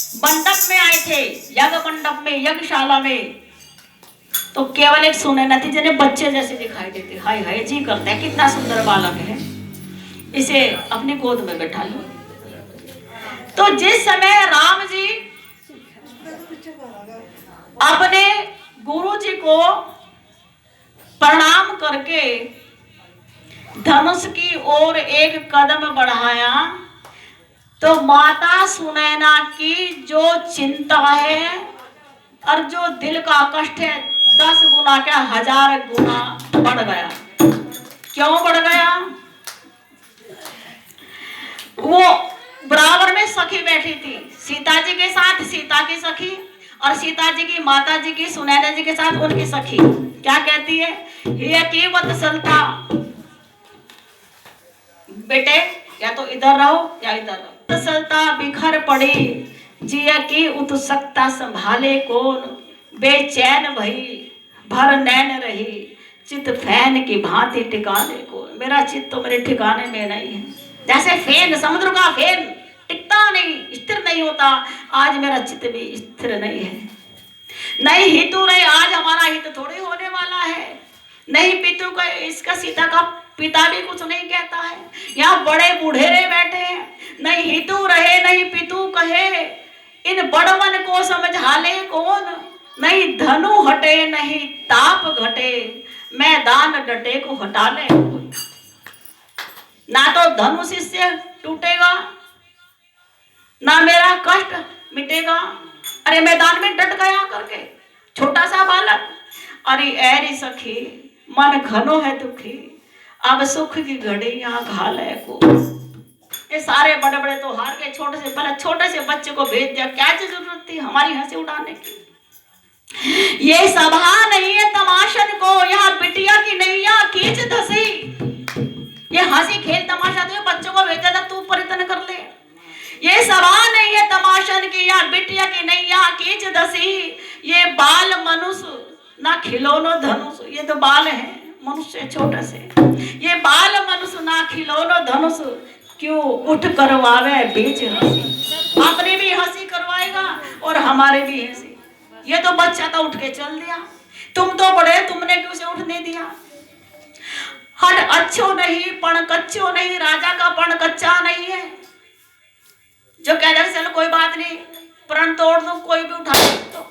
मंडप में आए थे, यज्ञ मंडप में, यज्ञशाला में, तो केवल एक सुनैना थी जिन्हें बच्चे जैसे दिखाई देते, हाय हाय जी करते हैं कितना सुंदर बालक है, इसे अपनी गोद में बैठा लो। तो जिस समय राम जी अपने गुरु जी को प्रणाम करके धनुष की ओर एक कदम बढ़ाया, तो माता सुनैना की जो चिंता है और जो दिल का कष्ट है 10 गुना क्या 1000 गुना बढ़ गया। क्यों बढ़ गया? वो बराबर में सखी बैठी थी, सीता जी के साथ सीता की सखी, और सीता जी की माता जी की सुनैना जी के साथ उनकी सखी। क्या कहती है? ये की वत्सलता, बेटे या तो इधर रहो या इधर रहो। वत्सलता बिखर पड़ी, जिया की उत्सुकता संभाले कौन, बेचैन भई भर नैन रही, चित फैन की भांति ठिकाने को। मेरा चित्त तो मेरे ठिकाने में नहीं है। जैसे फेन, समुद्र का फेन टिकता नहीं, स्थिर नहीं होता, आज मेरा चित्त भी स्थिर नहीं है। नहीं हितु रहे, आज हमारा हित थोड़ी होने वाला है। नहीं पितु का, इसका सीता का पिता भी कुछ नहीं कहता है। यहाँ बड़े बूढ़ेरे बैठे हैं, नहीं हितु रहे नहीं पितु कहे, इन बड़वन को समझाले कौन, नहीं धनु हटे नहीं ताप घटे, मैदान डटे को हटा ले कोई। ना तो धनुष इससे टूटेगा, ना मेरा कष्ट मिटेगा। अरे मैदान में डट गया करके, छोटा सा बालक। अरे ऐरी सखी मन घनो है दुखी, अब सुख की घड़ी यहाँ घाले को। ये सारे बड़े बड़े तो हार के, छोटे से बच्चे को भेज दिया, क्या जरूरत थी हमारी हंसी उड़ाने की। ये सभा नहीं है तमाशन को, यहाँ बिटिया की नैया खींच धसी। ये हंसी खेल तमाशा तो बच्चों को भेजा था, तू परितन कर ले। ये सभा नहीं है तमाशन की, यहाँ बिटिया की नैया खींच धसी। ये बाल मनुष्य ना खिलौनो धनुष, ये तो बाल है मनुष्य छोटे से, ये बाल मनुष्य ना खिलौनो धनुष, क्यों उठ करवावे बीच हंसी। अपने भी हंसी करवाएगा और हमारे भी हंसी। ये तो बच्चा तो उठ के चल दिया, तुम तो बड़े, तुमने क्यों से उठने दिया। हट अच्छो नहीं पण कच्चो नहीं, राजा का पण कच्चा नहीं है। जो कह रहे चलो कोई बात नहीं, प्रण तोड़ दो, कोई भी उठा तो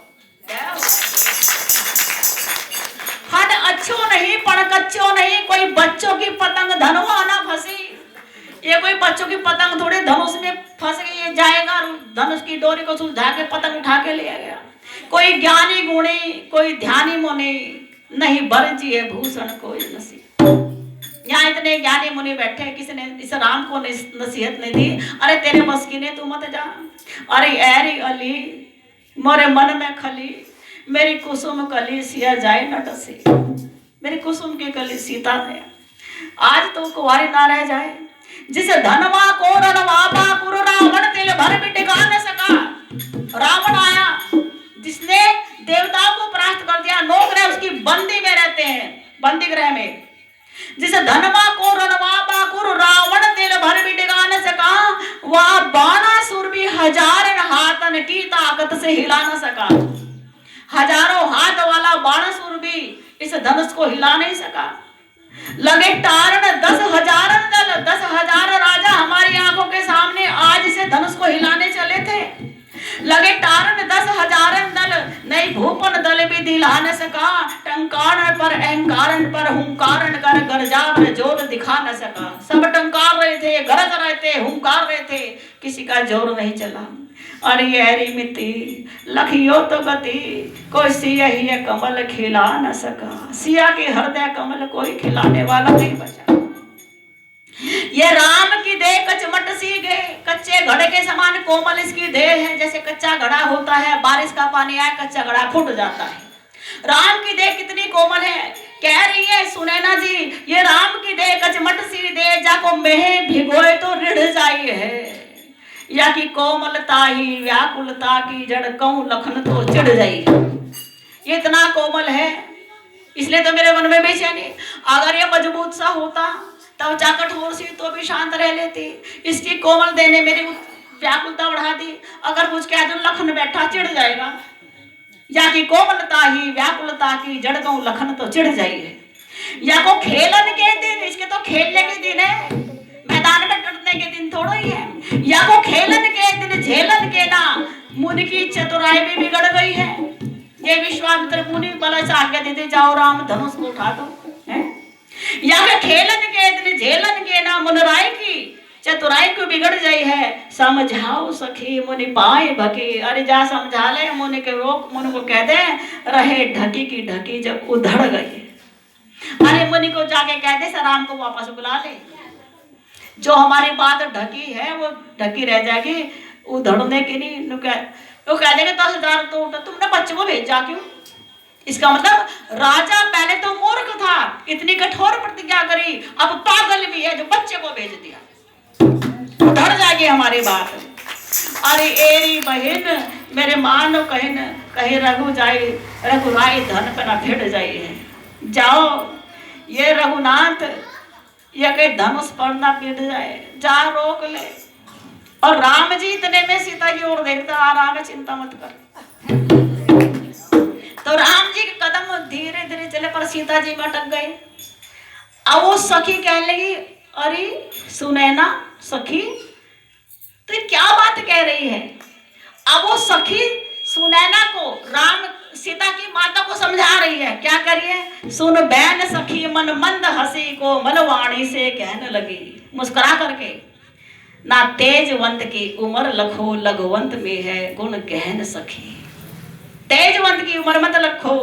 हट अच्छो नहीं पण कच्चो नहीं, कोई बच्चों की पतंग धनुआ ना फंसी। ये कोई बच्चों की पतंग थोड़े धनुष में फंस गई, ये जाएगा धनुष की डोरी को सुलझा के पतंग उठा के ले गया। कोई ज्ञानी गुणी, कोई ध्यानी मुनि, नहीं बरजी है भूषण कोई नसीब। यहाँ इतने ज्ञानी मुनि बैठे, किसी ने इस राम को नसीहत नहीं दी, अरे तेरे बस की ने तू मत जा। अरे ऐरी अली मोरे मन में खली, मेरी कुसुम कली सिया जाए न डसे। मेरी कुसुम की कली सीता है, आज तो कुंवारी ना रह जाए। जिसे धनवा को रनवा बाकुर रावण तिल भर भी टिका न सका। रावण आया जिसने देवताओं को परास्त कर दिया, नौकर उसकी बंदी में रहते हैं, बंदी गृह में। जिसे धनवा को रनवा बाकुर रावण तिल भर भी टिका न सका, वह बाणासुर भी 1000 हाथन की ताकत से हिला न सका। हजारों हाथ वाला बाणासुर भी इस धनुष को हिला नहीं सका। लगे तारण 10,000 दल, 10,000 राजा हमारी आंखों के सामने आज इसे धनुष को हिलाने चले थे। लगे तारण 10,000 दल, नहीं भूपन दल भी दिला न सका। टंकार पर अहंकार पर हुंकार कर गरजावर जोर दिखा न सका। सब टंकार रहे थे, गरज रहे थे, हुंकार रहे थे, किसी का जोर नहीं चला। अरे हरी मिति लखियो तो गति, कोई सिया ही कमल खिला न सका। सिया के हृदय कमल कोई खिलाने वाला नहीं बचा। ये राम की देह कचमट सी गए, कच्चे घड़े के समान कोमल इसकी देह है। जैसे कच्चा घड़ा होता है, बारिश का पानी आए कच्चा घड़ा फूट जाता है। राम की देह कितनी कोमल है। कह रही है सुनैना जी, ये राम की देह कचमट सी देह, जाको मेहे भिगोए तो रिढ़ जाई है। या कि कोमलता ही व्याकुलता की जड़, कहूं लखन तो चिढ़ जाई। ये इतना कोमल है, इसलिए तो मेरे मन में बेचैनी। अगर ये मजबूत सा होता तब जाकर कठोर सी तो भी शांत रह लेती। इसकी कोमल देह ने मेरी व्याकुलता बढ़ा दी। अगर कुछ कह दो लखन बैठा चिढ़ जाएगा, या कि कोमलता ही व्याकुलता की जड़ कहूं लखन तो चिढ़ जाइए। या को खेलन के दिन, इसके तो खेलने के दिन है, मैदान में डटने के दिन थोड़ा ही है। या को खेलन के दिन झेलन के ना, मुनि की चतुराई भी बिगड़ गई है। ये विश्वामित्र मुनि बला से आज्ञा देते जाओ राम धनुष को उठा दो है। या के खेलन के दिन झेलन के ना, मुनराय की चतुराई को बिगड़ जाई है। समझाओ सखी मुनि पाए भकी, अरे जा समझा ले मुनि के रोक, मुनि को कह दे रहे ढकी की ढकी जब उधड़ गई। अरे मुनि को जाके कह दे राम को वापस बुला ले, जो हमारी बात ढकी है वो ढकी रह जाएगी, उधड़ने की नहीं। वो कह देंगे 10,000 तो तुमने बच्चे को भेजा क्यों? इसका मतलब राजा पहले तो मूर्ख था, इतनी कठोर प्रतिज्ञा करी, अब पागल भी है जो बच्चे को भेज दिया, उधड़ जाएगी हमारी बात। अरे एरी बहन मेरे मान कहन कहे रघु जाए, रघुराई धन पर न भिड़ जाए है। जाओ ये रघुनाथ ये कहीं धनुष पर ना भिड़ जाए, जा रोक ले। और राम जी इतने में सीता की ओर देखता आ रहा है, चिंता मत कर। तो राम जी के कदम धीरे धीरे चले पर सीता जी अटक गए। अब वो सखी कहने लगी अरे सुनैना सखी तो क्या बात कह रही है? अब वो सखी सुनैना को राम सीता की माता को समझा रही है, क्या करिए? सुन बैन सखी मन मंद हंसी को मनवाणी से कहने लगी मुस्कुरा करके, ना तेजवंत की उम्र लखो लघुवंत में है गुण गहन सखी। तेजवंत की उम्र मत लखो,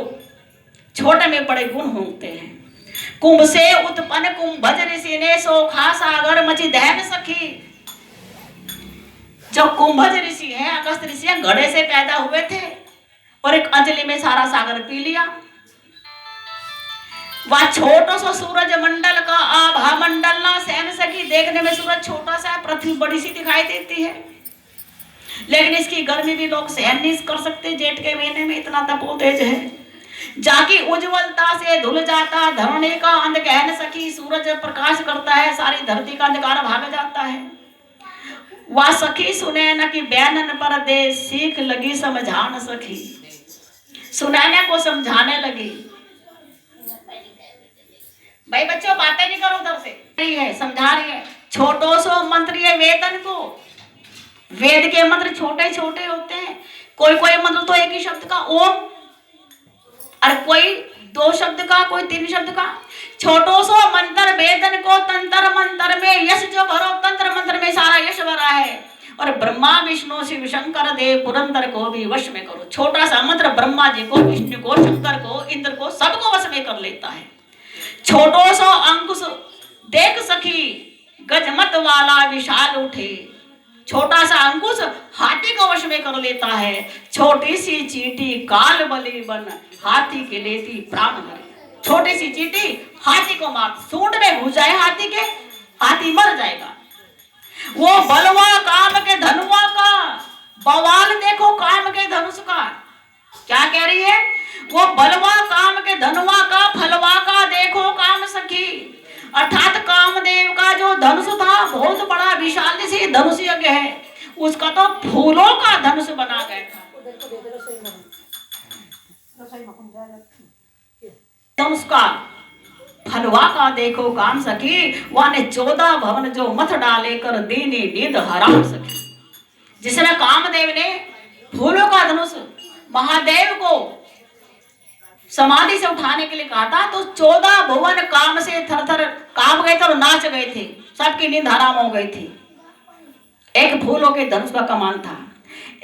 छोटे में बड़े गुण होते हैं। कुंभ से उत्पन्न कुंभज ऋषि ने सोखा सागर मची दहन सखी। जो कुंभज ऋषि है, अगस्त ऋषि घड़े से पैदा हुए थे और एक अंजलि में सारा सागर पी लिया। वह छोटा सा सूरज मंडल का आभा मंडल ना सहन सकी। देखने में सूरज छोटा सा है, पृथ्वी बड़ी सी दिखाई देती है, लेकिन इसकी गर्मी भी लोग सहन नहीं कर सकते। जेठ के महीने में इतना तपो तेज है, जाकी उज्ज्वलता से धुल जाता धरणी का अंध कहन सखी। सूरज प्रकाश करता है, सारी धरती का अंधकार भाग जाता है। वह सखी सुनैना की बैनन पर दे सीख लगी समझान सखी। सुनैना को समझाने लगी, भाई बच्चों बातें नहीं करो, उधर से है समझा रही है। छोटो सो मंत्र ये वेदन को, वेद के मंत्र छोटे छोटे होते हैं। कोई कोई मंत्र तो एक ही शब्द का ओम, और कोई 2 शब्द का, कोई 3 शब्द का। छोटो सो मंत्र वेदन को तंत्र मंत्र में यश जो भरो, तंत्र मंत्र में सारा यश भरा है। और ब्रह्मा विष्णु शिव शंकर देव पुरंदर को भी वश में करो। छोटा सा मंत्र ब्रह्मा जी को, विष्णु को, शंकर को, इंद्र को, सबको वश में कर लेता है। छोटो सो अंकुश देख सखी गजमत वाला विशाल उठे। छोटा सा अंकुश हाथी को वश में कर लेता है। छोटी सी चींटी काल बली बन हाथी के लेती प्राण हरे। छोटी सी चींटी हाथी को मार, सूंड में घुस जाए हाथी के, हाथी मर जाएगा। वो बलवा काम के धनुआ का, बवाल देखो काम के धनुष का। क्या कह रही है? वो बलवा काम के धनुआ का, फलवा का देखो काम सखी। अर्थात कामदेव का जो धनुष था बहुत बड़ा विशाल जैसे धनुष यज्ञ है, उसका तो फूलों का धनुष बना गया था। धनुष का फलवा का देखो काम सखी। वाने 14 भवन जो मथ डाले कर दीनी नींद हराम सखी। जिसमें कामदेव ने फूलों का धनुष महादेव को समाधि से उठाने के लिए कहा था, तो 14 भुवन काम से थर-थर कांप गए थे और नाच गए थे, सबकी नींद हराम हो गई थी। एक फूलों के धनुष का कमान था।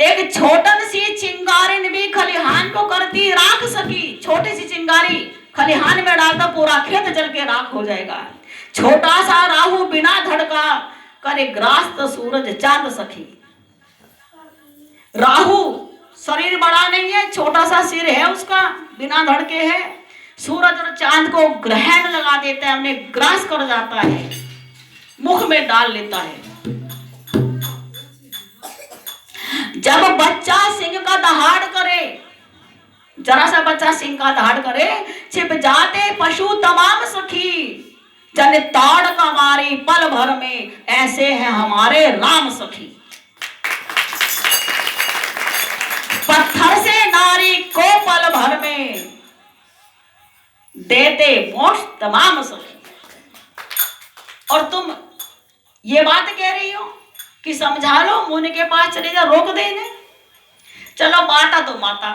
एक छोटन सी चिंगारी भी खलिहान को करती राख सकी। छोटी सी चिंगारी खलिहान में डालता पूरा खेत जल के राख हो जाएगा। छोटा सा राहु बिना धड़का करे ग्रास्त सूरज चांद सखी। राहु शरीर बड़ा नहीं है, छोटा सा सिर है उसका, बिना धड़के है। सूरज और चांद को ग्रहण लगा देता है, उन्हें ग्रास कर जाता है, मुख में डाल लेता है। जब बच्चा सिंह का दहाड़ करे, जरा सा बच्चा सिंह का दहाड़ करे, छिप जाते पशु तमाम सखी। जन ताड़ का मारी पल भर में, ऐसे हैं हमारे राम सखी। देते मोक्ष तमाम सुख। और तुम ये बात कह रही हो कि समझा लो, मुनि के पास चले जा, रोक देने। चलो माता तो माता,